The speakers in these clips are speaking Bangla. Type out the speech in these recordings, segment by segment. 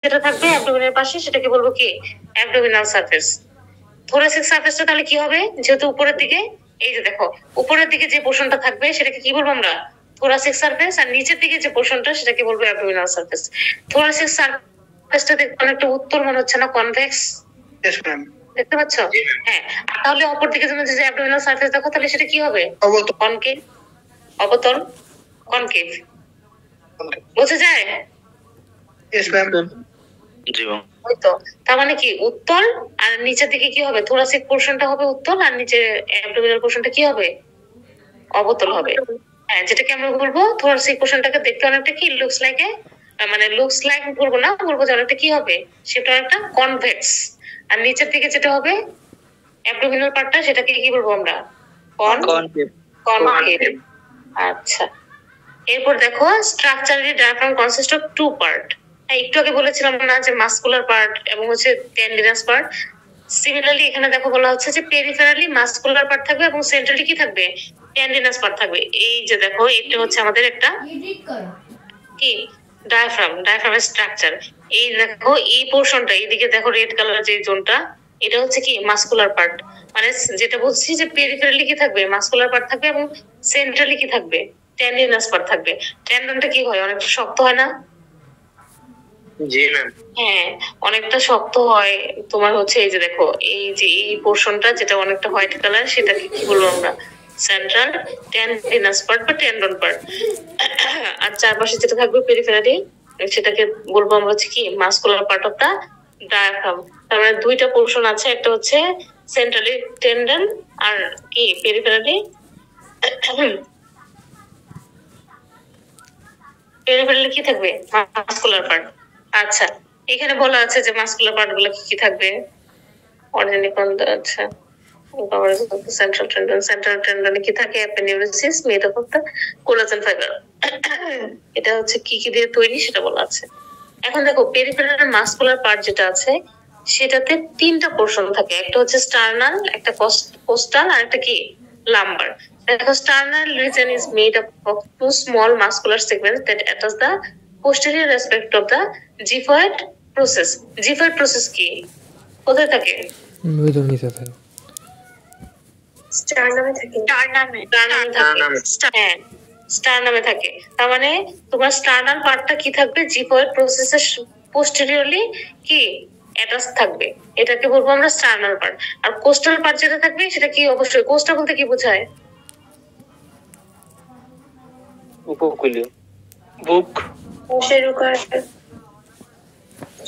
যেটা থাকবে অ্যাবডোমিনের পাশে সেটাকে বলবো কি অ্যাবডোমিনাল সারফেস। থোরাসিক সারফেসটা তাহলে কি হবে, যেহেতু উপরের দিকে, এই যে দেখো উপরের দিকে যে পোর্শনটা থাকবে সেটাকে কি বলবো আমরা থোরাসিক সারফেস, আর নিচের দিকে যে পোর্শনটা সেটাকে বলবো অ্যাবডোমিনাল সারফেস। থোরাসিক সারফেসটা দেখতে অনেকটা উত্তল মনে হচ্ছে না, কনভেক্স দেখতে পাচ্ছ? হ্যাঁ, তাহলে অপর দিকে যেন যে অ্যাবডোমিনাল সারফেস দেখো তাহলে সেটা কি হবে, কনকেভ, অবতল, কনকেভ। বোঝা যায়? তার মানে কি উত্তল, আর নিচের দিকে কি হবে, থোরাসিক পোর্শনটা হবে উত্তল, আর নিচে অ্যাবডোমিনাল পোর্শনটা কি হবে, অবতল হবে। হ্যাঁ, যেটাকে আমরা বলবো থোরাসিক পোর্শনটাকে দেখতে অনেকটা কি লুকস লাইক মানে লুকস লাইক বলবো না, বলবো যে অনেকটা কি হবে, সেটা একটা কনভেক্স। আর নিচের দিকে যেটা হবে অ্যাবডোমিনাল পার্টটা সেটাকে কি বলবো আমরা কনকেভ। আচ্ছা, এরপর দেখো structurally diaphragm consist of two part. একটু আগে বলেছিলাম না যে মাসকুলার পার্ট এবং হচ্ছে টেন্ডিনাস পার্ট। সিমিলারলি এখানে দেখো বলা হচ্ছে যে পেরিফেরালি মাসকুলার পার্ট থাকবে এবং সেন্ট্রালি কি থাকবে, টেন্ডিনাস পার্ট থাকবে। এই যে দেখো এটা হচ্ছে আমাদের একটা কি ডায়াফ্রামের স্ট্রাকচার। এই দেখো এই পোর্শনটা, এইদিকে দেখো রেড কালার যে জোনটা, এটা হচ্ছে কি মাসকুলার পার্ট। মানে যেটা বলছি যে পেরিফেরালি কি থাকবে, মাসকুলার পার্ট থাকবে, এবং সেন্ট্রালি কি থাকবে, টেন্ডিনাস পার্ট থাকবে। টেন্ডনটা কি হয়, অনেকটা শক্ত হয় না? জি ম্যাম। হ্যাঁ, অনেকটা শক্ত হয়। তোমার হচ্ছে এই যে দেখো এই যে এই পোর্শনটা যেটা অনেকটা হোয়াইট কালার, সেটাকে কি বলবো আমরা সেন্ট্রাল টেন্ডিনাস পার্ট বা টেন্ডন পার্ট। আর চারপাশে যেটা থাকবে পেরিফেরালি, সেটাকে বলবো আমরা হচ্ছে কি muscular part of the diaphragm. তার মানে দুইটা পোর্শন আছে, একটা হচ্ছে সেন্ট্রালি টেন্ডন আর কি পেরিফেরালি পেরিফেরালি কি থাকবে, মাসকুলার পার্ট। আচ্ছা, এখানে বলা আছে যে মাসকুলার পার্ট গুলো কি কি থাকবে, অর্গানিক। আচ্ছা, সেন্ট্রাল টেন্ডনে কি থাকে, aponeurosis made up of the collagen fibre. এটা হচ্ছে কি কি দিয়ে তৈরি সেটা বলা আছে। এখন দেখো পেরিফেরাল মাসকুলার পার্ট যেটা আছে সেটাতে তিনটা পোর্শন থাকে, একটা হচ্ছে স্টার্নাল, একটা কোস্টাল, আর একটা কি লাম্বার। দেখো sternal region is made up of two small muscular segments that attach the posterior aspect of the xiphoid process. xiphoid process কি, কোথায় থাকে? নিচে থাকে, স্টারনামে থাকে। হ্যাঁ, স্টারনামে থাকে। তার মানে তোমার স্টার্নাল পার্টটা কি থাকবে, জিফয়েড প্রসেসের পোস্টেরিয়রলি কি অ্যাটাচ থাকবে, এটাকে বলবো আমরা স্টার্নাল পার্ট। আর কোস্টাল পার্ট যেটা থাকবে সেটা কি, অবশ্যই কোস্টা বলতে কি বোঝায়, উপকূলীয়, বুক।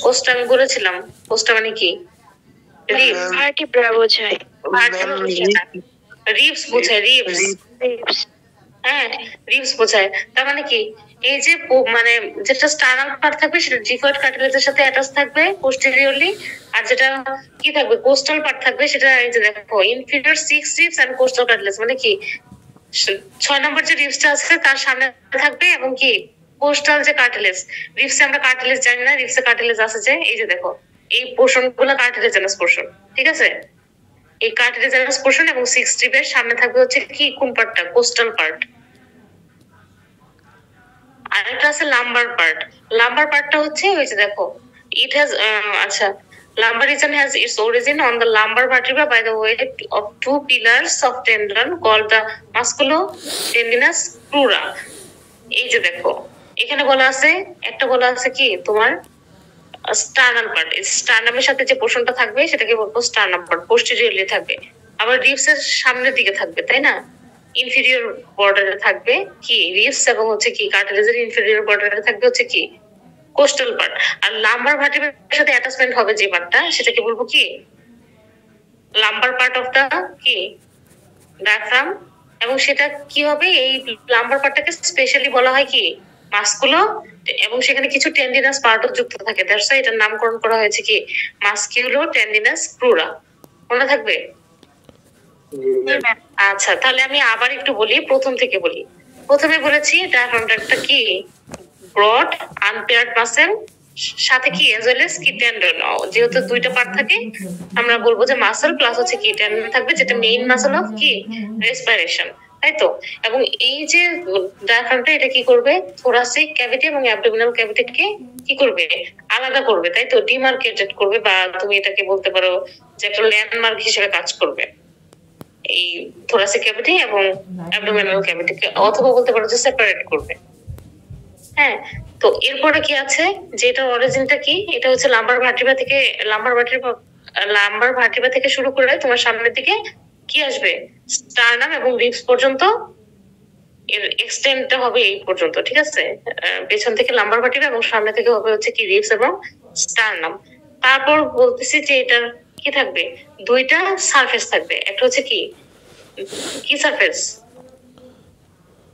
কোস্টা আমি বলেছিলাম, কোস্টা মানে কি, ভার্টিব্রা বোঝায়, রিবস বোঝায়, রিবস। হ্যাঁ, রিবস বোঝায়। তার মানে কি, এই যে মানে যেটা স্টার্নাল পার্ট থাকবে সেটা জিফয়েড কার্টিলেজের সাথে অ্যাটাচ থাকবে পোস্টেরিয়রলি, আর যেটা কি থাকবে কোস্টাল পার্ট থাকবে সেটা এই যে দেখো inferior 6 ribs and costal cartilage, মানে কি 6 নম্বর যে রিবসটা আছে তার সামনে থাকবে, এবং কি কোস্টাল যে কার্টিলেজ, রিবসে আমরা কার্টিলেজ জানি না, রিবসে কার্টিলেজ আছে যে এই যে দেখো এই পোর্শন গুলো কার্টিলেজানাস পোর্শন, ঠিক আছে? এই কার্টিলেজানাস পোর্শন এবং 6 রিবের সামনে থাকবে হচ্ছে কি কোন পার্টটা, কোস্টাল পার্ট। আরেকটা আছে লাম্বার পার্ট। লাম্বার পার্টটা হচ্ছে ওই যে দেখো ইট হ্যাজ আচ্ছা, lumbar region has its origin on the lumbar vertebra by the weight of two pillars of tendon called the musculotendinous crura. এই যে দেখো এখানে বলা আছে, একটা বলা আছে কি তোমার স্টার্নাল পার্ট, স্টার্নামের সাথে যে পোর্শনটা থাকবে সেটাকে বলবো স্টার্নাম পার্ট, পোস্টেরিয়রলি থাকবে। আবার রিবসের সামনের দিকে থাকবে, তাই না, ইনফিরিয়র বর্ডারে থাকবে কি রিবস, এবং হচ্ছে কি কার্টিলেজের ইনফিরিয়র বর্ডারে থাকবে হচ্ছে কি কোস্টাল পার্ট। আর লাম্বার ভার্টিব্রার সাথে অ্যাটাচমেন্ট হবে যে পার্টটা সেটাকে বলবো কি লাম্বার পার্ট অফ দা কি ডায়াফ্রাম। এবং সেটা কি হবে, এই লাম্বার পার্টটাকে স্পেশালি বলা হয় কি মাসকুলো, এবং সেখানে কিছু টেন্ডিনাস পার্টও যুক্ত থাকে, দ্যাটস হোয়াই এটার নামকরণ করা হয়েছে কি মাসকিউলো টেন্ডিনাস ক্রুরা। মনে থাকবে? আচ্ছা, তাহলে আমি আবার একটু বলি, প্রথম থেকে বলি। প্রথমে বলেছি ডায়াফ্রামটা একটা কি ব্রড আনপেয়ার্ড মাসেল, সাথে কি অ্যাজ ওয়েল এজ কি টেন্ডন। যেহেতু দুইটা পার্ট থাকে আমরা বলবো যে মাসেল প্লাস হচ্ছে কি টেন্ডন থাকবে, যেটা মেইন মাসেল অফ কি রেসপিরেশন, তাই তো? এবং এই যে ডায়াফ্রামটা এটা কি করবে, থোরাসিক ক্যাভিটি এবং অ্যাবডোমিনাল ক্যাভিটিকে কি করবে, আলাদা করবে, তাই তো, ডিমার্কেটেড করবে, বা তুমি এটাকে বলতে পারো যে একটা ল্যান্ডমার্ক হিসেবে কাজ করবে এই থোরাসিক ক্যাভিটি এবং অ্যাবডোমিনাল ক্যাভিটিকে, অথবা বলতে পারো যে সেপারেট করবে। হ্যাঁ, তো এরপরে কি আছে, যে এটার অরিজিনটা কি, এটা হচ্ছে লাম্বার ভার্টিব্রা থেকে শুরু করে তোমার সামনের দিকে কি আসবে, স্টারনাম এবং রিবস পর্যন্ত এর এক্সটেন্ডটা হবে এই পর্যন্ত, ঠিক আছে? পেছন থেকে লাম্বার ভার্টিব্রা এবং সামনে থেকে হবে হচ্ছে কি রিবস এবং স্টারনাম। তারপর বলতেছি যে এটার কি থাকবে, দুইটা সারফেস থাকবে, একটা হচ্ছে কি কি সারফেস,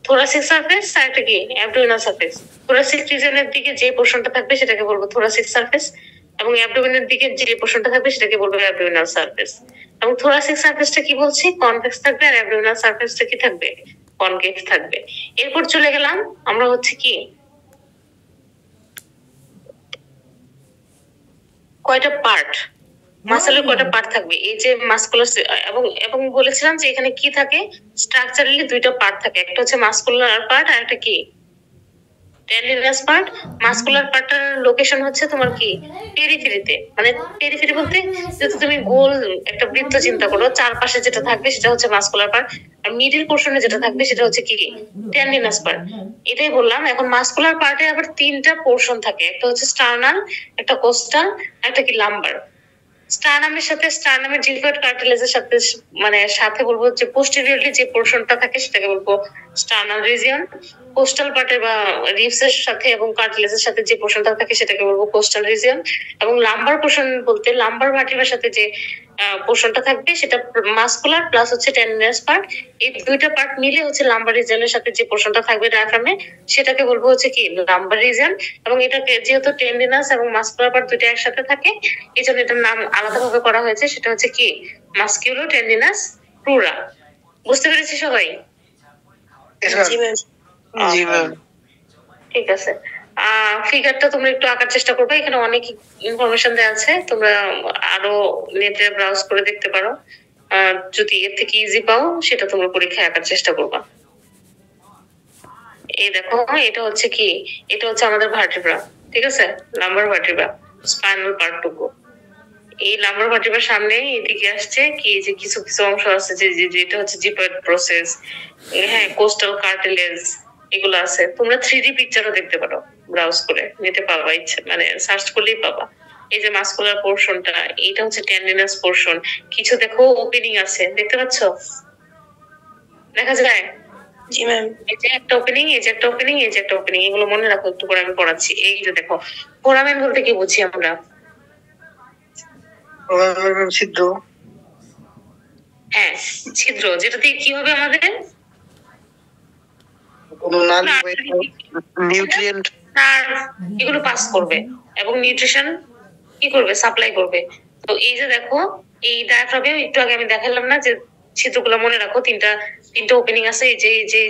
থোরাসিক সারফেস, আর একটা কি অ্যাবডোমিনাল সারফেস। থোরাসিক রিজনের দিকে যে পোর্শনটা থাকবে সেটাকে বলবো থোরাসিক সারফেস, এবং অ্যাবডোমিনের দিকে যে পোর্শনটা থাকবে সেটাকে বলবো অ্যাবডোমিনাল সারফেস। এবং থোরাসিক সারফেসটা কি বলছি, কনভেক্স থাকবে, আর অ্যাবডোমিনাল সারফেসটা কি থাকবে, কনকেভ থাকবে। এরপর চলে গেলাম আমরা হচ্ছে কি কয়টা পার্ট, মাসেলের কয়টা পার্ট থাকবে, এই যে মাসকুলার, এবং এবং বলেছিলাম যে এখানে কি থাকে, স্ট্রাকচারালি দুইটা পার্ট থাকে, একটা হচ্ছে মাসকুলার পার্ট আর একটা কি টেন্ডিনাস পার্ট। মাসকুলার পার্টের লোকেশন হচ্ছে তোমার কি পেরিফেরিতে, মানে পেরিফেরি বলতে যদি তুমি গোল একটা বৃত্ত চিন্তা করো, চারপাশে যেটা থাকবে সেটা হচ্ছে মাসকুলার পার্ট, আর মিডল পোর্শনে যেটা থাকবে সেটা হচ্ছে কি টেন্ডিনাস পার্ট। এটাই বললাম। এখন মাসকুলার পার্টে আবার তিনটা পোর্শন থাকে, একটা হচ্ছে স্টার্নাল, একটা কোস্টাল, একটা কি লাম্বার। স্টারনামের জিগোয়েড কার্টিলেজের সাথে মানে সাথে বলবো যে পোস্টেরিয়রলি যে পোর্শনটা থাকে সেটাকে বলবো স্টার্নাল রিজিয়ন। কোস্টাল পার্টে বা রিবসের সাথে এবং কার্টিলেজের সাথে যে পোর্শনটা থাকে সেটাকে বলবো কোস্টাল রিজিয়ন। এবং লাম্বার পোর্শন বলতে লাম্বার ভার্টিব্রার সাথে যে পোর্শনটা থাকবে সেটা মাসকুলার প্লাস হচ্ছে টেন্ডিনাস পার্ট। এই দুইটা পার্ট মিলে হচ্ছে লাম্বার রিজিয়নের সাথে যে পোর্শনটা থাকবে ডায়াফ্রামে সেটাকে বলবো হচ্ছে কি লাম্বার রিজিয়ন। এবং এটাকে যেহেতু টেন্ডিনাস এবং মাসকুলার পার্ট দুইটা একসাথে থাকে এই জন্য এটার নাম আলাদাভাবে করা হয়েছে, সেটা হচ্ছে কি মাসকিউলো টেন্ডিনাস প্লুরা। বুঝতে পেরেছি সবাই? ঠিক আছে। ফিগারটা তোমরা একটু আঁকার চেষ্টা করবে, এখানে অনেক ইনফরমেশন দেওয়া আছে, তোমরা আরো নেটে ব্রাউজ করে দেখতে পারো। যদি এর থেকে ইজি পাও সেটা তোমরা পরীক্ষায় আঁকার চেষ্টা করবা। এই দেখো, এটা হচ্ছে কি, এটা হচ্ছে আমাদের ভার্টিব্রা, ঠিক আছে, লাম্বার ভার্টিব্রা, স্পাইনাল পার্টটুকু। এই লাম্বার ভার্টিব্রার সামনে এদিকে আসছে কি যে কিছু কিছু অংশ আছে যে যেটা হচ্ছে জিপয়েড প্রসেস, হ্যাঁ, কোস্টাল কার্টিলেজ, এগুলো আছে। তোমরা 3D পিকচারও দেখতে পারো, ব্রাউজ করে নিতে পারবা, ইচ্ছা মানে সার্চ করলেই পাবা। এই যে মাসকুলার পোর্শনটা, এইটা হচ্ছে টেন্ডিনাস পোর্শন। কিছু দেখো ওপেনিং আছে, দেখতে পাচ্ছ, দেখা যায়? জি ম্যাম। এই যে একটা ওপেনিং, এই যে একটা ওপেনিং, এই যে একটা ওপেনিং, এগুলো মনে রাখো, একটু পরে আমি পড়াচ্ছি। এই যে দেখো, ফোরামেন বলতে কি বুঝি আমরা? ছিদ্র। হ্যাঁ, ছিদ্র, যেটা দিয়ে কি হবে আমাদের নিউট্রিয়েন্ট এগুলো পাস করবে এবং নিউট্রিশন কি করবে, সাপ্লাই করবে। তো এই যে দেখো, এই ডায়াফ্রামে একটু আগে আমি দেখালাম না যে ছিদ্রগুলো মনে রাখো, তিনটা ওপেনিং আছে, এই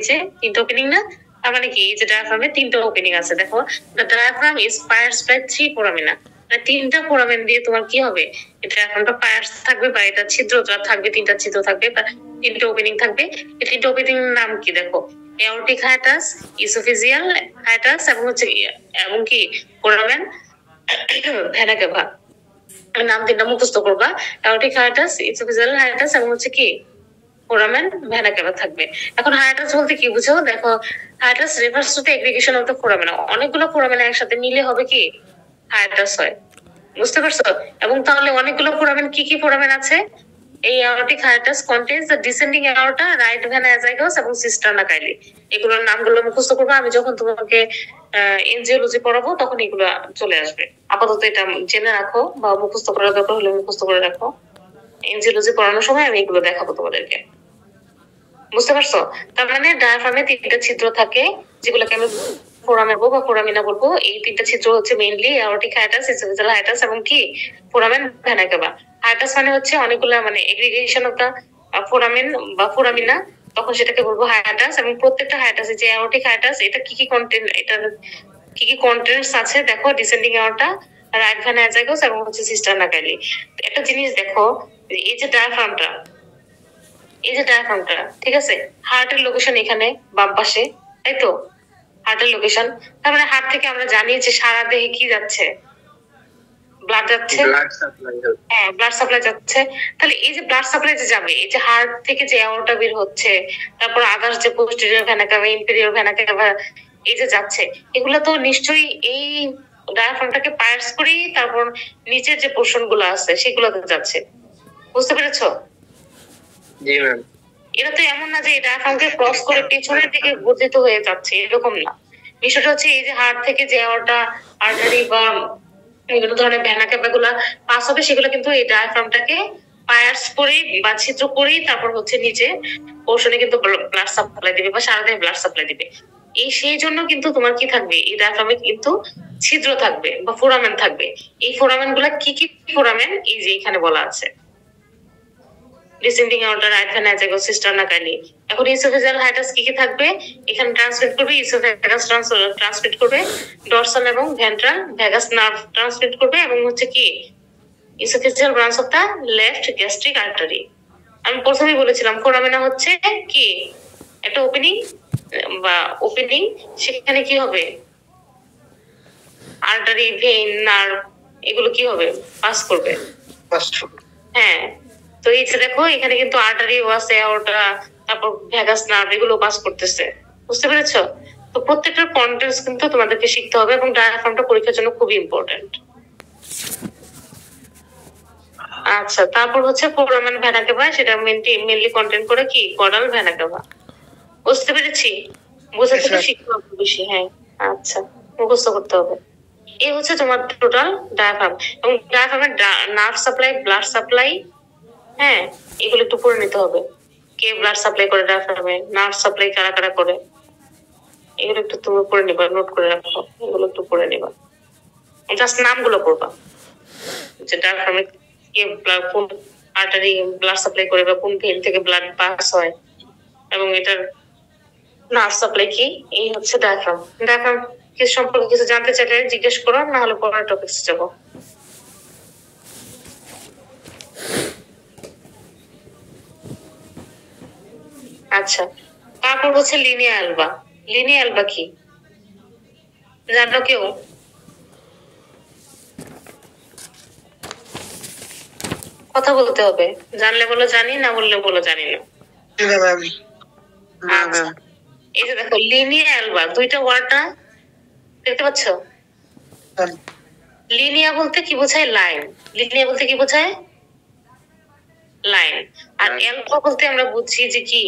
যে তিনটা ওপেনিং না, তার মানে কি এই যে ডায়াফ্রামে তিনটা ওপেনিং আছে। দেখো, the diaphragm is Peirce by 3 ফোরামিনা, মানে তিনটা ফোরামেন দিয়ে তোমার কি হবে, এটা ডায়াফ্রামটা পায়ার্স থাকবে বা এটা ছিদ্র থাকবে, তিনটা ছিদ্র থাকবে, তিনটা ওপেনিং থাকবে। এই তিনটা ওপেনিং নাম কি দেখো, এওরটিক হায়াটাস, ইসোফেজিয়াল হায়াটাস এবং কি ফোরামেন ভেনা ক্যাভা। নাম তিনটা মুখস্থ করবা, এওরটিক হায়াটাস, ইসোফেজিয়াল হায়াটাস এবং হচ্ছে কি ফোরামেন ভেনা ক্যাভা থাকবে। এখন হায়াটাস বলতে কি বুঝো, দেখো, hiatus refers to the aggregation of the foramen, অনেকগুলো ফোরামেন একসাথে মিলে হবে কি হায়াটাস হয়, বুঝতে পারছো? এবং তাহলে অনেকগুলো ফোরামেন, কি কি ফোরামেন আছে, এই aortic hiatus contains the descending aorta, right vena azygos এবং cisterna chyli। এগুলোর নামগুলো মুখস্থ করবো, আমি যখন তোমাকে এনজিওলজি পড়াবো তখন এগুলো চলে আসবে। আপাতত এটা জেনে রাখো বা মুখস্থ করার দরকার হলে মুখস্থ করে রাখো, এনজিওলজি পড়ানোর সময় আমি এগুলো দেখাবো তোমাদেরকে। বুঝতে পারছো? তার মানে ডায়াফ্রামে তিনটা ছিদ্র থাকে, যেগুলোকে আমি ফোরামেন বলবো বা ফোরামিনা বলবো। এই তিনটা ছিদ্র হচ্ছে mainly aortic hiatus, esophageal hiatus এবং কি ফোরামেন ভেনা ক্যাভা। হায়াটাস মানে হচ্ছে অনেকগুলো মানে এগ্রিগেশন অফ দা ফোরামেন বা ফোরামিনা, তখন সেটাকে বলবো হায়াটাস। এবং প্রত্যেকটা হায়াটাসে যে aortic hiatus, এটা কি কি কন্টেন্ট, এটার কি কি কন্টেন্টস আছে দেখো, descending aorta, right vena azygos এবং হচ্ছে সিস্টারনা কাইলি। একটা জিনিস দেখো, এই যে ডায়াফ্রামটা, এই যে ডায়াফ্রামটা, ঠিক আছে, হার্টের লোকেশন এখানে বাম পাশে, তাই তো? হার্টের লোকেশন, তার মানে হার্ট থেকে আমরা জানি যে সারা দেহে কি যাচ্ছে, ব্লাড যাচ্ছে, হ্যাঁ ব্লাড সাপ্লাই যাচ্ছে। তাহলে এই যে ব্লাড সাপ্লাই যে যাবে, এই যে হার্ট থেকে যে অ্যাওরটা বের হচ্ছে, তারপর আদার্স যে posterior vena CAVA, inferior vena CAVA এই যে যাচ্ছে, এগুলো তো নিশ্চয়ই এই ডায়াফ্রামটাকে পায়ার্স করেই তারপর নিচের যে পোর্শন গুলো আছে সেগুলোতে যাচ্ছে। বুঝতে পেরেছো? জি ম্যাম। এটা তো এমন না যে এই ডায়াফ্রামকে ক্রস করে পেছনের দিকে বর্ধিত হয়ে যাচ্ছে, এরকম না। বিষয়টা হচ্ছে এই যে হার্ট থেকে যে অ্যাওরটা, আর্টারি বা বিভিন্ন ধরনের ভেনা ক্যাভা গুলা পাস হবে, সেগুলো কিন্তু এই ডায়াফ্রামটাকে পায়ার্স করেই বা ছিদ্র করেই তারপর হচ্ছে নিচে পোর্শনে কিন্তু ব্লাড সাপ্লাই দিবে বা সারা দেহে ব্লাড সাপ্লাই দিবে। এই সেই জন্য কিন্তু তোমার কি থাকবে, এই ডায়াফ্রামে কিন্তু ছিদ্র থাকবে বা ফোরামেন থাকবে। এই ফোরামেন গুলা কি কি ফোরামেন, এই যে এখানে বলা আছে, ডিসেন্ডিং আউটার right vena azygos cisterna chyli. এখন ইসোফেজিয়াল হাইটাস কি কি থাকবে, এখানে ট্রান্সমিট করবে, ইসোফেগাস ট্রান্সমিট করবে, ডরসাল এবং ভেন্ট্রাল ভ্যাগাস নার্ভ ট্রান্সমিট করবে, এবং হচ্ছে কি oesophageal branch of the left gastric artery. আমি প্রথমেই বলেছিলাম ফোরামেনা হচ্ছে কি একটা ওপেনিং বা ওপেনিং, সেখানে কি হবে, আর্টারি, ভেইন, নার্ভ এগুলো কি হবে, পাস করবে। হ্যাঁ, তো এই যে দেখো এখানে কিন্তু আর্টারিও আছে, ওটা তারপর ভ্যাগাস নার্ভ এগুলো পাস করতেছে। বুঝতে পেরেছো? তো প্রত্যেকটার কন্টেন্টস কিন্তু তোমাদেরকে শিখতে হবে, এবং ডায়াফ্রামটা পরীক্ষার জন্য খুবই ইম্পর্টেন্ট। আচ্ছা, তারপর হচ্ছে ফোরামেন ভেনা কাভা, সেটা মেনলি কন্টেন্ট করে কি করাল ভেনা কাভা। বুঝতে পেরেছি? বোঝাতে তো শিখতে হবে বেশি। হ্যাঁ, আচ্ছা, মুখস্থ করতে হবে। এই হচ্ছে তোমার টোটাল ডায়াফ্রাম, এবং ডায়াফ্রামের নার্ভ সাপ্লাই, ব্লাড সাপ্লাই, হ্যাঁ এগুলো একটু পড়ে নিতে হবে। কে ব্লাড সাপ্লাই করে ডায়াফ্রামে, নার্ভ সাপ্লাই কারা কারা করে, এগুলো একটু তুমি পড়ে নিবা, নোট করে রাখো, এগুলো একটু পড়ে নিবা, জাস্ট নামগুলো পড়বা, যে ডায়াফ্রামে কে কোন আর্টারি ব্লাড সাপ্লাই করে বা কোন ভেন থেকে ব্লাড পাস হয়, এবং এটার নার্ভ সাপ্লাই কি। এই হচ্ছে ডায়াফ্রাম। ডায়াফ্রাম কি সম্পর্কে কিছু জানতে চাইলে জিজ্ঞেস করো, না হলে পরের টপিকসে যাবো। আচ্ছা, তারপর হচ্ছে লিনিয়া অ্যালবা। লিনিয়া অ্যালবা কি জানো কেউ? কথা বলতে হবে, জানলে বলো জানি, না বললে বলো জানি না। আচ্ছা, এই যে দেখো লিনিয়া অ্যালবা, দুইটা ওয়ার্ড না, দেখতে পাচ্ছ? লিনিয়া বলতে কি বোঝায়, লাইন। লিনিয়া বলতে কি বোঝায়, লাইন। আর অ্যালবা বলতে আমরা বুঝছি যে কি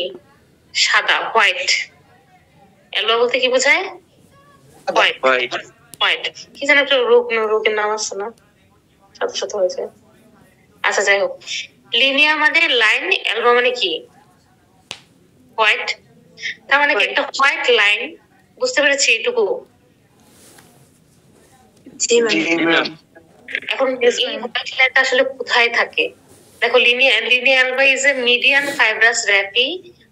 সাদা, হোয়াইট। অ্যালবা বলতে কি বোঝায়, হোয়াইট। হোয়াইট কি যেন একটা রোগের নাম আছে না, সাথে সাথে হয়েছে। আচ্ছা যাই হোক, লিনিয়া মানে লাইন, অ্যালবা মানে কি হোয়াইট। তার মানে কি একটা হোয়াইট লাইন। বুঝতে পেরেছি এটুকু? এখন এই হোয়াইট লাইনটা আসলে কোথায় থাকে? দেখো linea alba is a median fibrous raphe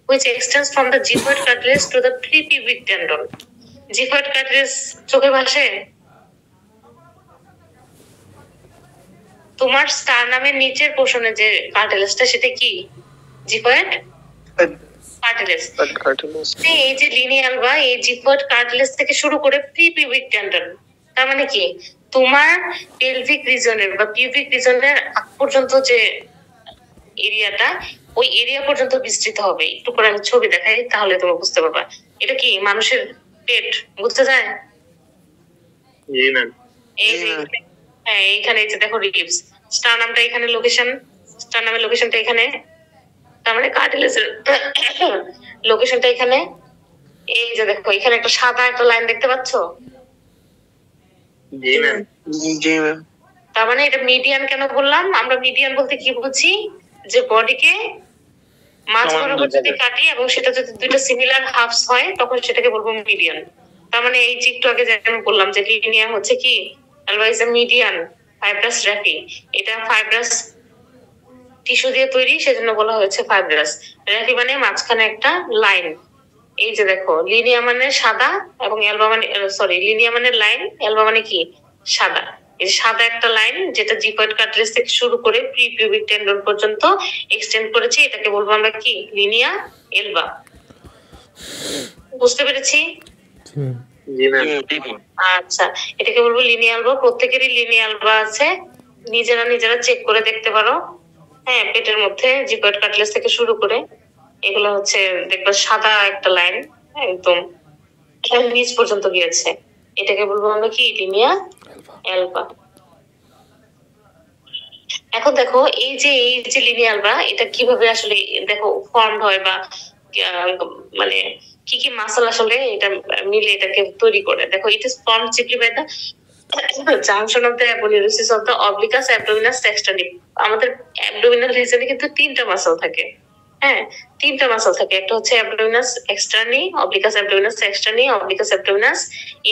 which extends from the xiphoid cartilage to the prepubic tendon. xiphoid cartilage চোখে ভাসে? তোমার স্টারনামের নিচের পোর্শনে যে কার্টিলেজটা, সেটা কি জিফয়েড কার্টিলেজ। এই যে লিনিয়া অ্যালবা, এই জিফয়েড কার্টিলেজ থেকে শুরু করে প্রিপিউবিক টেন্ডন, তার মানে কি তোমার পেলভিক রিজনের বা পিউবিক রিজনের আগ পর্যন্ত যে এরিয়াটা, ওই এরিয়া পর্যন্ত বিস্তৃত হবে। একটু করে আমি ছবি দেখাই, তাহলে তুমি বুঝতে পারবা। এটা কি মানুষের পেট, বুঝতে যায়? এই হ্যাঁ, এইখানে এই যে দেখো রিবস, স্টারনামটা এখানে লোকেশন, স্টারনামের লোকেশনটা এখানে, তার মানে কার্টিলেজের লোকেশনটা এখানে। এই যে দেখো এখানে একটা সাদা একটা লাইন দেখতে পাচ্ছো? জি ম্যাম। জি ম্যাম। তার মানে এটা মিডিয়ান কেন বললাম? আমরা মিডিয়ান বলতে কি বুঝি, যে বডিকে মাঝ বরাবর যদি কাটি এবং সেটা যদি দুইটা সিমিলার হাফস হয়, তখন সেটাকে বলবো মিডিয়ান। তার মানে এই যে একটু আগে যে আমি বললাম যে লিনিয়া হচ্ছে কি alba is a median fibrous raphe, এটা ফাইব্রাস টিস্যু দিয়ে তৈরি, সেজন্য বলা হয়েছে ফাইব্রাস র্যাফি, মানে মাঝখানে একটা লাইন। এই যে দেখো লিনিয়া মানে সাদা এবং অ্যালবা মানে লিনিয়া মানে লাইন, অ্যালবা মানে কি সাদা। এই যে সাদা একটা লাইন যেটা জিকয়েড কার্টিলেজ থেকে শুরু করে প্রি পিউবিক টেন্ডন পর্যন্ত এক্সটেন্ড করেছে, এটাকে বলবো আমরা কি লিনিয়া এলবা। বুঝতে পেরেছি? জি ম্যাম। আচ্ছা, এটাকে বলবো লিনিয়া এলবা। প্রত্যেকেরই লিনিয়া এলবা আছে, নিজেরা চেক করে দেখতে পারো। হ্যাঁ, পেটের মধ্যে জিকয়েড কার্টিলেজ থেকে শুরু করে এগুলো হচ্ছে দেখবা সাদা একটা লাইন একদম নিচ পর্যন্ত গিয়েছে, এটাকে বলবো আমরা কি লিনিয়া এলবা। এখন দেখো এই যে লিনিয়া এলবা এটা কিভাবে আসলে দেখো ফর্ম হয় বা মানে কি কি মাসল আসলে এটা মিলে এটাকে তৈরি করে। দেখো it is form chiefly by the junction of the aponeurosis of the obliquus abdominis externi. আমাদের অ্যাবডোমিনাল রিজনে কিন্তু তিনটা মাসল থাকে। হ্যাঁ, তিনটা মাসল থাকে, একটা হচ্ছে অ্যাবডোমিনাস এক্সটার্নি, অবলিকাস অ্যাবডোমিনাস এক্সটার্নি, অবলিকাস অ্যাবডোমিনাস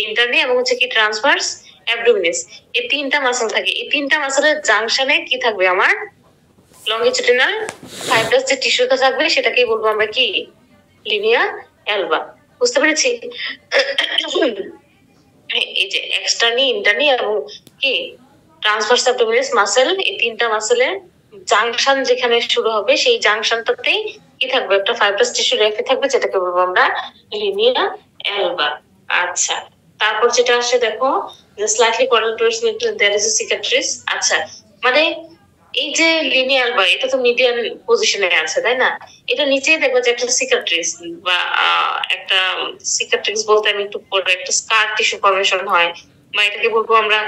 ইন্টারনি এবং হচ্ছে কি ট্রান্সভার্স অ্যাবডোমিনাস। এই তিনটা মাসল থাকে। এই তিনটা মাসলের জাংশনে কি থাকবে আমার লঙ্গিটিউডিনাল ফাইব্রাস যে টিস্যুটা থাকবে সেটাকেই বলবো আমরা কি লিনিয়া এলবা। বুঝতে পেরেছি? এই যে এক্সটার্নি, ইন্টারনি এবং কি ট্রান্সভার্স অ্যাবডোমিনাস মাসল, এই তিনটা মাসলের জাংশন যেখানে শুরু হবে সেই জাংশনটাতেই কি থাকবে একটা ফাইব্রাস টিস্যু রেখে থাকবে, যেটাকে বলবো আমরা লিনিয়া এলবা। আচ্ছা, তারপর যেটা আসে দেখো যে slightly caudal towards middle there is a cicatrix. আচ্ছা, মানে এই যে লিনিয়া এলবা এটা তো মিডিয়ান পজিশনে আছে, তাই না? এটা নিচেই দেখবো যে একটা সিকাট্রিস বা একটা সিকাট্রিস বলতে আমি একটু পরে একটা স্কার টিস্যু ফর্মেশন হয়, বা এটাকে বলবো আমরা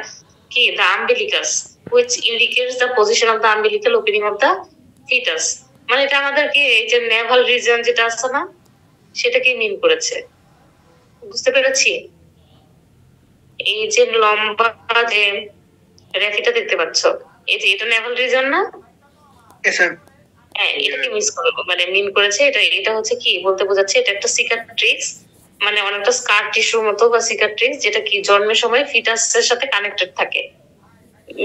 কি the umbilicus which indicates the position of the umbilical opening of the fetus। মানে এটা আমাদেরকে এই যে নেভাল রিজন যেটা আছে না সেটাকে মিন করেছে। বুঝতে পেরেছি? এই যে লম্বা যে রেফিটা দেখতে পাচ্ছ, এই যে এটা নেভাল রিজন না? হ্যাঁ, এটাকে মিস করবো মানে মিন করেছে। এটা হচ্ছে কি বলতে বোঝাচ্ছে এটা একটা সিকাট্রিক্স, মানে অনেকটা স্কার টিস্যুর মতো বা সিকাট্রিক্স, যেটা কি জন্মের সময় ফিটাসের সাথে কানেক্টেড থাকে।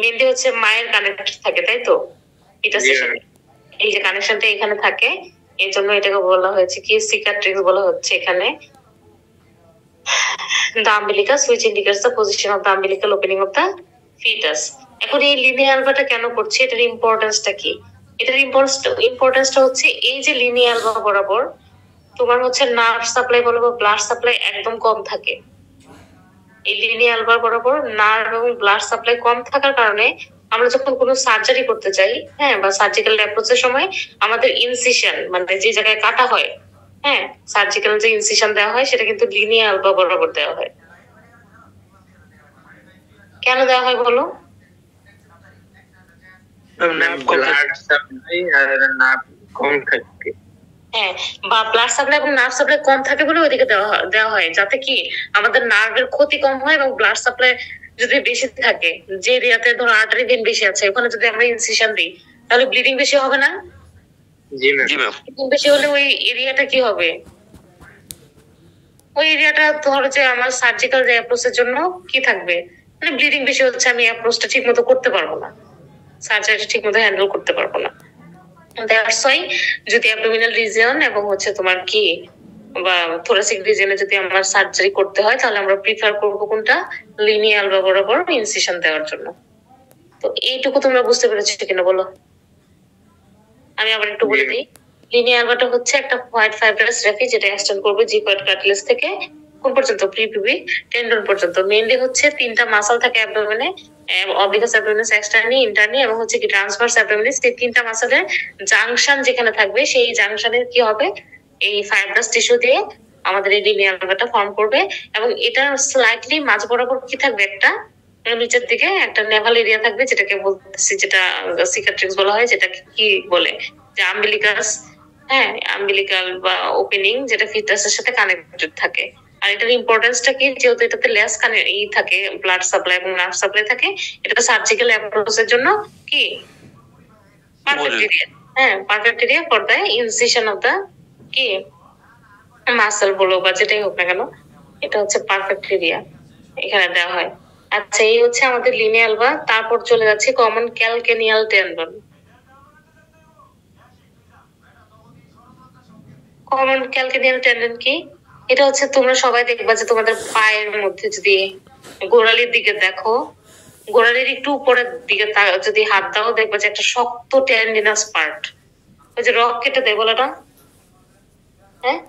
মেনলি হচ্ছে মায়ের কানেক্টেড থাকে, তাই তো? ফিটাসের সাথে এই যে কানেকশনটা এখানে থাকে, এই জন্য এটাকে বলা হয়েছে কি সিকাট্রিক্স বলা হচ্ছে এখানে। The umbilicus which indicates the position of the umbilical opening of the fetus। এখন এই লিনিয়া এলবাটা কেন করছে, এটার ইম্পর্টেন্সটা কি? এটার ইম্পর্টেন্সটা হচ্ছে এই যে লিনিয়া এলবা বরাবর তোমার হচ্ছে নার্ভ সাপ্লাই বলো বা ব্লাড সাপ্লাই একদম কম থাকে। এই লিনিয়া এলবা বরাবর নার্ভ এবং ব্লাড সাপ্লাই কম থাকার কারণে আমরা যখন কোনো সার্জারি করতে চাই, হ্যাঁ, বা সার্জিক্যাল অ্যাপ্রোচের সময় আমাদের ইনসিশন মানে যে জায়গায় কাটা হয়, হ্যাঁ, সার্জিক্যাল যে ইনসিশন দেওয়া হয় সেটা কিন্তু লিনিয়া এলবা বরাবর দেওয়া হয়। কেন দেওয়া হয় বলো? ব্লাড সাপ্লাই আর নার্ভ কম থাকে। হ্যাঁ, বা ব্লাড সাপ্লাই এবং নার্ভ সাপ্লাই কম থাকে বলে ওইদিকে দেওয়া হয় যাতে কি আমাদের নার্ভের ক্ষতি কম হয় এবং ব্লাড সাপ্লাই যদি বেশি থাকে, যে এরিয়াতে ধরো আর্টারি ভেন বেশি আছে ওখানে যদি আমরা ইনসিশন দিই তাহলে ব্লিডিং বেশি হবে না? জি ম্যাম। বেশি হলে ওই এরিয়াটা কি হবে? ওই এরিয়াটা ধরো যে আমার সার্জিক্যাল যে অ্যাপ্রোচের জন্য কি থাকবে, মানে ব্লিডিং বেশি হচ্ছে, আমি অ্যাপ্রোচটা ঠিক মতো করতে পারবো না, সার্জারিটা ঠিক মতো হ্যান্ডেল করতে পারবো না। দ্যাটস ওয়াই যদি অ্যাবডোমিনাল রিজিয়ন এবং হচ্ছে তোমার কি বা থোরাসিক রিজিয়নে যদি আমরা সার্জারি করতে হয় তাহলে আমরা প্রিফার করবো কোনটা লিনিয়া এলবা বরাবর ইনসিশন দেওয়ার জন্য। তো এইটুকু তোমরা বুঝতে পেরেছো কিনা বলো? আমি আবার একটু বলে দিই, লিনিয়া এলবাটা হচ্ছে একটা হোয়াইট ফাইব্রাস রেফি যেটা এক্সটেন্ড করবে জিকয়েড কার্টিলেজ থেকে কোন পর্যন্ত প্রিপিউবিক টেন্ডন পর্যন্ত। মেইনলি হচ্ছে তিনটা মাসল থাকে অ্যাবডোমেনে, অবলিকাস অ্যাবডোমিনাস এক্সটার্নি, ইন্টারনি এবং হচ্ছে কি ট্রান্সভার্স অ্যাবডোমিনাস। এই তিনটা মাসলের জাংশন যেখানে থাকবে সেই জাংশনের কি হবে এই ফাইব্রাস টিস্যু দিয়ে আমাদের এই লিনিয়া এলবাটা ফর্ম করবে। এবং এটা স্লাইটলি মাঝ বরাবর কি থাকবে একটা নিচের দিকে একটা নেভাল এরিয়া থাকবে যেটাকে বলতেছি যেটা সিকাট্রিক্স বলা হয়, যেটা কি বলে যে আম্বিলিকাস, হ্যাঁ, আম্বিলিকাল বা ওপেনিং যেটা ফিটাসের সাথে কানেক্টেড থাকে। আর এটার ইম্পর্টেন্সটা কি, যেহেতু এটাতে লেস থাকে ব্লাড সাপ্লাই এবং নার্ভ সাপ্লাই থাকে, এটা সার্জিক্যাল অ্যাপ্রোচের জন্য কি পারফেক্ট এরিয়া। হ্যাঁ, perfect area for the incision of the কি মাসল বলো বা যেটাই হোক না কেন, এটা হচ্ছে পারফেক্ট এরিয়া এখানে দেওয়া হয়। আচ্ছা, এই হচ্ছে আমাদের লিনিয়া এলবা। তারপর চলে যাচ্ছে common calcaneal tendon. Common calcaneal tendon কি? এটা হচ্ছে তোমরা সবাই দেখবা যে তোমাদের পায়ের মধ্যে যদি গোড়ালির দিকে দেখো, গোড়ালির একটু উপরের দিকে যদি হাত দাও দেখবে যে একটা শক্ত টেন্ডিনাস পার্ট, ওই যে রক কেটে দেয় বলে না, হ্যাঁ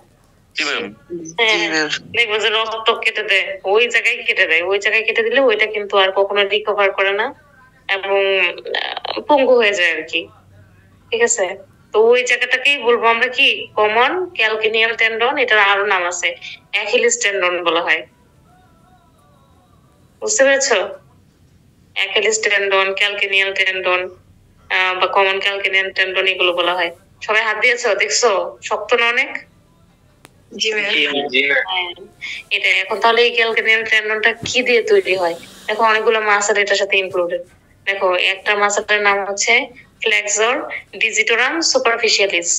দেখবো যে রক্ত কেটে দেয়, ওই জায়গায় কেটে দেয়, ওই জায়গায় কেটে দিলে ওইটা কিন্তু আর কখনো রিকভার করে না এবং পঙ্গু হয়ে যায় আর কি। ঠিক আছে, তো ওই জায়গাটাকেই বলবো আমরা কি কমন ক্যালকেনিয়াল টেন্ডন। এটার আরো নাম আছে, অ্যাকিলিস টেন্ডন বলা হয়। বুঝতে পেরেছো? অ্যাকিলিস টেন্ডন, ক্যালকেনিয়াল টেন্ডন বা কমন ক্যালকেনিয়াল টেন্ডন এগুলো বলা হয়। সবাই হাত দিয়েছো, দেখছো শক্ত না অনেক? এটা এখন তাহলে এই ক্যালকেনিয়াল টেন্ডনটা কি দিয়ে তৈরি হয়? দেখো অনেকগুলো মাসল এটার সাথে ইনক্লুডেড। দেখো একটা মাসলের নাম হচ্ছে ফ্লেক্সর ডিজিটোরাম সুপারফিশিয়ালিস,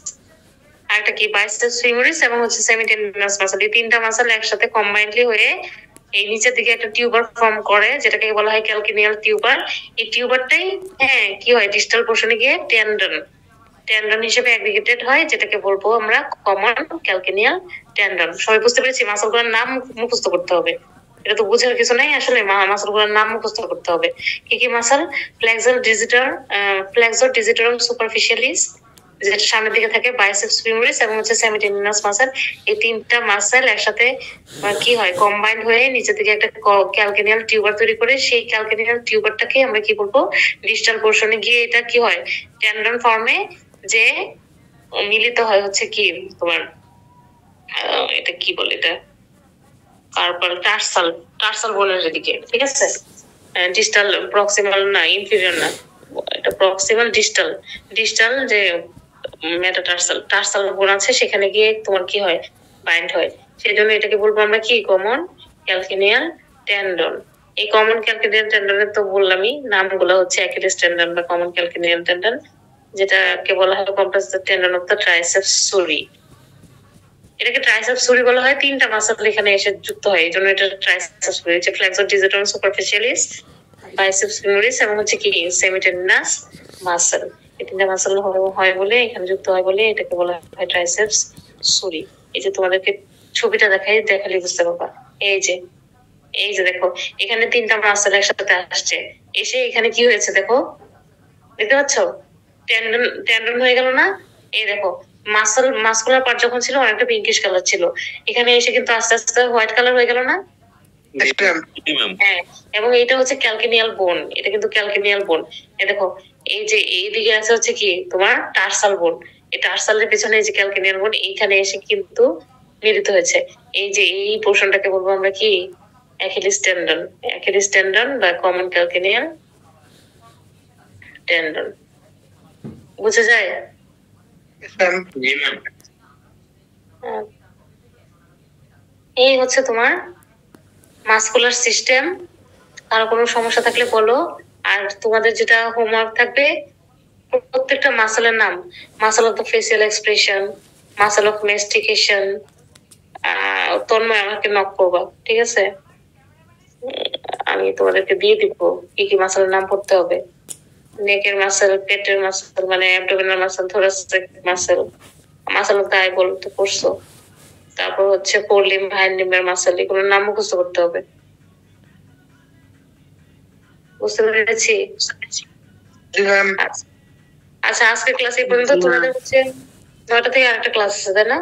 আরেকটা কি বাইসেপস ফিমোরিস এবং হচ্ছে সেমিটেন্ডিনাস মাসল। এই তিনটা মাসল একসাথে কম্বাইন্ডলি হয়ে এই নিচের দিকে একটা টিউবার ফর্ম করে, যেটাকে বলা হয় ক্যালকেনিয়াল টিউবার। এই টিউবারটাই কি হয় ডিস্টাল পোর্শনে গিয়ে টেন্ডন টেন্ডন হিসেবে অ্যাগ্রিগেটেড হয়, যেটাকে বলবো আমরা কমন ক্যালকেনিয়াল টেন্ডন। সবাই বুঝতে পেরেছি? মাসলগুলোর নাম মুখস্থ করতে হবে, এটা তো বুঝার কিছু নাই আসলে, মাসলগুলোর নাম মুখস্থ করতে হবে। কি কি মাসল? ফ্লেক্সর ডিজিটারাম সুপারফিশিয়ালিস, যেটা সামনের দিকে থাকে, বাইসেপস ফিমোরিস এবং হচ্ছে সেমিটেন্ডিনাস মাসল। এই তিনটা মাসল একসাথে কি হয় কম্বাইন্ড হয়ে নিচের দিকে একটা ক্যালকেনিয়াল টিউবার তৈরি করে, সেই ক্যালকেনিয়াল টিউবারটাকে আমরা কি বলবো ডিস্টাল পোর্শনে গিয়ে এটা কি হয় টেন্ডন ফর্মে যে মিলিত হয় হচ্ছে কি তোমার এটা কি বলে এটা কার্পাল টার্সাল বোনের দিকে। ঠিক আছে, ডিস্টাল প্রক্সিমাল না, ইনফিরিয়র না, এটা প্রক্সিমাল ডিস্টাল যে টার্সাল বোন আছে সেখানে গিয়ে তোমার কি হয় বাইন্ড হয়। সেই জন্য এটাকে বলবো আমরা কি কমন ক্যালকেনিয়াল টেন্ডন। এই কমন ক্যালকেনিয়াল টেন্ডনের তো বললামই নামগুলো হচ্ছে অ্যাকিলিস টেন্ডন বা কমন ক্যালকেনিয়াল টেন্ডন, যেটাকে বলা হয় compressor tendon of the triceps surae. এটাকে ট্রাইসেপস সুরি বলা হয়, তিনটা মাসল এখানে এসে যুক্ত হয়, এই জন্য এটা ট্রাইসেপস সুরি। হচ্ছে ফ্লেক্সর ডিজিটারাম সুপারফিশিয়ালিস, বাইসেপস ফিমোরিস এবং হচ্ছে কি সেমিটেন্ডিনাস মাসল। এই তিনটা মাসল হয় বলে এখানে যুক্ত হয় বলে এটাকে বলা হয় ট্রাইসেপস সুরি। এই যে তোমাদেরকে ছবিটা দেখালে বুঝতে পারবা। এই যে দেখো এখানে তিনটা মাসল একসাথে আসছে, এসে এখানে কি হয়েছে দেখো, দেখতে পাচ্ছ টেন্ডন হয়ে গেল না? এই দেখো মাসকুলার পার্ট যখন ছিল অনেকটা পিঙ্কিশ কালার ছিল, এখানে এসে কিন্তু আস্তে আস্তে হোয়াইট কালার হয়ে গেল না? হ্যাঁ, এবং এটা হচ্ছে ক্যালকেনিয়াল বোন, এটা কিন্তু ক্যালকেনিয়াল বোন। এই দেখো এই যে এইদিকে আছে হচ্ছে কি তোমার টার্সাল বোন, এই টার্সালের পেছনে এই যে ক্যালকেনিয়াল বোন এইখানে এসে কিন্তু মিলিত হয়েছে। এই যে এই পোর্শনটাকে বলবো আমরা কি অ্যাকিলিস টেন্ডন বা কমন ক্যালকেনিয়াল টেন্ডন। বুঝে যায়? এই হচ্ছে তোমার মাসকুলার সিস্টেম। আর কোনো সমস্যা থাকলে বলো। আর তোমাদের যেটা হোমওয়ার্ক থাকবে প্রত্যেকটা মাসলের নাম, muscle of the facial expression, muscle of mastication, Tanmoy আমাকে নক করবা, ঠিক আছে? আমি তোমাদেরকে দিয়ে দিব কি কি মাসলের নাম পড়তে হবে। নেকের মাসল, পেটের মাসল মানে abdominal muscle, thoracic muscle, muscle of the eyeball তো পড়ছো। তারপর হচ্ছে ফোর লিম্ব, হাইন্ড লিম্বের মাসল, এগুলোর নাম মুখস্থ করতে হবে। বুঝতে পেরেছি? আচ্ছা আজকের ক্লাস এই পর্যন্ত। তোমাদের হচ্ছে 9টা থেকে আরেকটা ক্লাস আছে, তাই না?